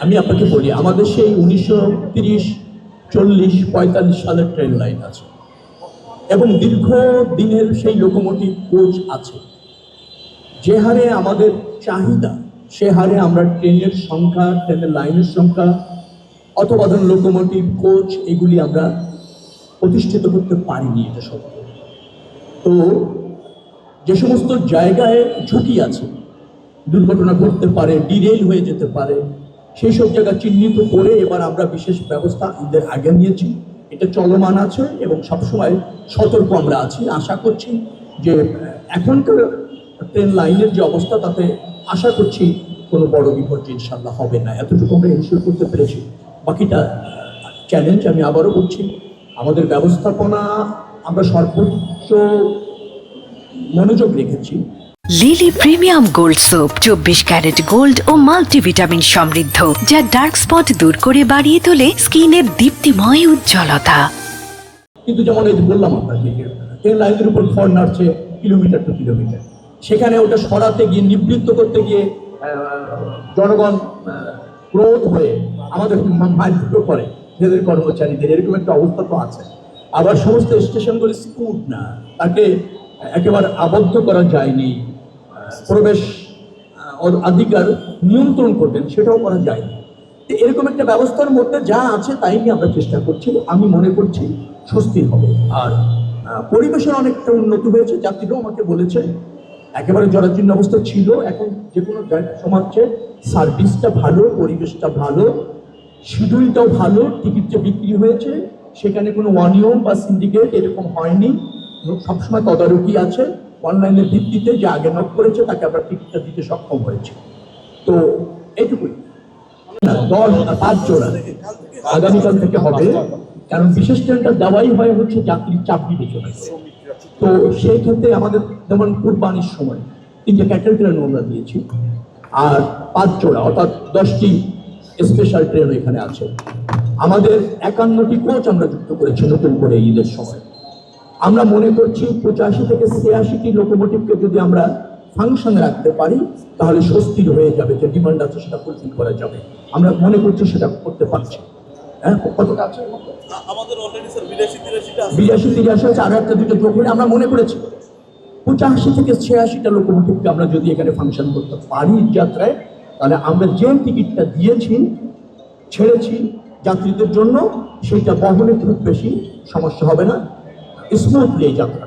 আমি আপনাকে বলি, আমাদের সেই 1930, 40, 45 সালের ট্রেন লাইন আছে এবং দীর্ঘ দিনের সেই লোকোমোটিভ কোচ আছে। যে হারে আমাদের চাহিদা, সে হারে আমরা ট্রেনের সংখ্যা, ট্রেনের লাইনের সংখ্যা অথবা ধরুন লোকোমোটিভ কোচ এগুলি আমরা প্রতিষ্ঠিত করতে পারিনি, এটা সত্য। তো যে সমস্ত জায়গায় ঝুঁকি আছে, দুর্ঘটনা ঘটতে পারে, ডিরেল হয়ে যেতে পারে, সেই সব জায়গা চিহ্নিত করে এবার আমরা বিশেষ ব্যবস্থা ঈদের আগে নিয়েছি। এটা চলমান আছে এবং সবসময় সতর্ক আমরা আছি। আশা করছি যে এখনকার ট্রেন লাইনের যে অবস্থা, তাতে আশা করছি কোনো বড় বিপর্যয় ইনশাল্লাহ হবে না। এতটুকু আমরা এনশিওর করতে পেরেছি। বাকিটা চ্যালেঞ্জ, আমি আবারও বলছি, আমাদের ব্যবস্থাপনা আমরা সর্বোচ্চ মনোযোগ রেখেছি। Lily premium gold soap 24 carat gold ও মাল্টিভিটামিন সমৃদ্ধ, যা ডার্ক স্পট দূর করে বাড়িয়ে তোলে স্কিনের দীপ্তিময় উজ্জ্বলতা। কিন্তু যেমন এই বললাম আপনাকে, ট্রেন লাইনের উপর খড় নাড়ছে কিলোমিটার টু কিলোমিটার, সেখানে ওটা সরাতে গিয়ে, নিবৃত্ত করতে গিয়ে জনগণ ক্রোধ হয়ে আমাদের মারধর করে নিজেদের কর্মচারীদের, এরকম একটা অবস্থা তো আছে। আবার সমস্ত স্টেশনগুলি সিকিউর না, তাকে একেবারে আবদ্ধ করা যায়নি, প্রবেশ অধিকার নিয়ন্ত্রণ করবেন সেটাও করা যায়নি। এরকম একটা ব্যবস্থার মধ্যে যা আছে তাই নিয়ে আমরা চেষ্টা করছি। আমি মনে করছি স্বস্তি হবে। আর পরিবেশের অনেকটা উন্নতি হয়েছে। যাত্রীরাও আমাকে বলেছে একেবারে জরাজীর্ণ অবস্থা ছিল, এখন যে কোনো সমাজে সার্ভিসটা ভালো, পরিবেশটা ভালো, শিডিউলটাও ভালো, টিকিট যে বিক্রি হয়েছে সেখানে কোনো অনিয়ম বা সিন্ডিকেট এরকম হয়নি। সবসময় তদারকি আছে, অনলাইনের ভিত্তিতে যে আগে নক করেছে তাকে আমরা টিকিটটা দিতে সক্ষম হয়েছে। তো এইটুকুই। 5 জোড়া আগামীকাল থেকে হবে, কারণ বিশেষ ট্রেনটা দেওয়াই হয় হচ্ছে যাত্রীর চাপ বিবেচনা। তো সেই ক্ষেত্রে আমাদের যেমন কুরবানির সময় 3টে ক্যাটেল ট্রেন আমরা দিয়েছি, আর 5 জোড়া অর্থাৎ 10টি স্পেশাল ট্রেন এখানে আছে। আমাদের 51টি কোচ আমরা যুক্ত করেছি নতুন করে ঈদের সময়। আমরা মনে করছি 85 থেকে 86টি লোকোমোটিভকে যদি আমরা ফাংশনে রাখতে পারি তাহলে স্বস্তির হয়ে যাবে, যে ডিমান্ড আছে সেটা ফুলফিল করা যাবে। আমরা মনে করছি সেটা করতে পারছি। হ্যাঁ, কতটা আছে আমাদের অলরেডি স্যার 82-83 আছে, আর একটা দুটো যোগ করে আমরা মনে করেছি 85 থেকে 86টা লোকোমোটিভকে আমরা যদি এখানে ফাংশন করতে পারি যাত্রায়, তাহলে আমরা যে টিকিটটা দিয়েছি, ছেড়েছি যাত্রীদের জন্য, সেটা বহনে খুব বেশি সমস্যা হবে না, স্মুথলি এই যাত্রা।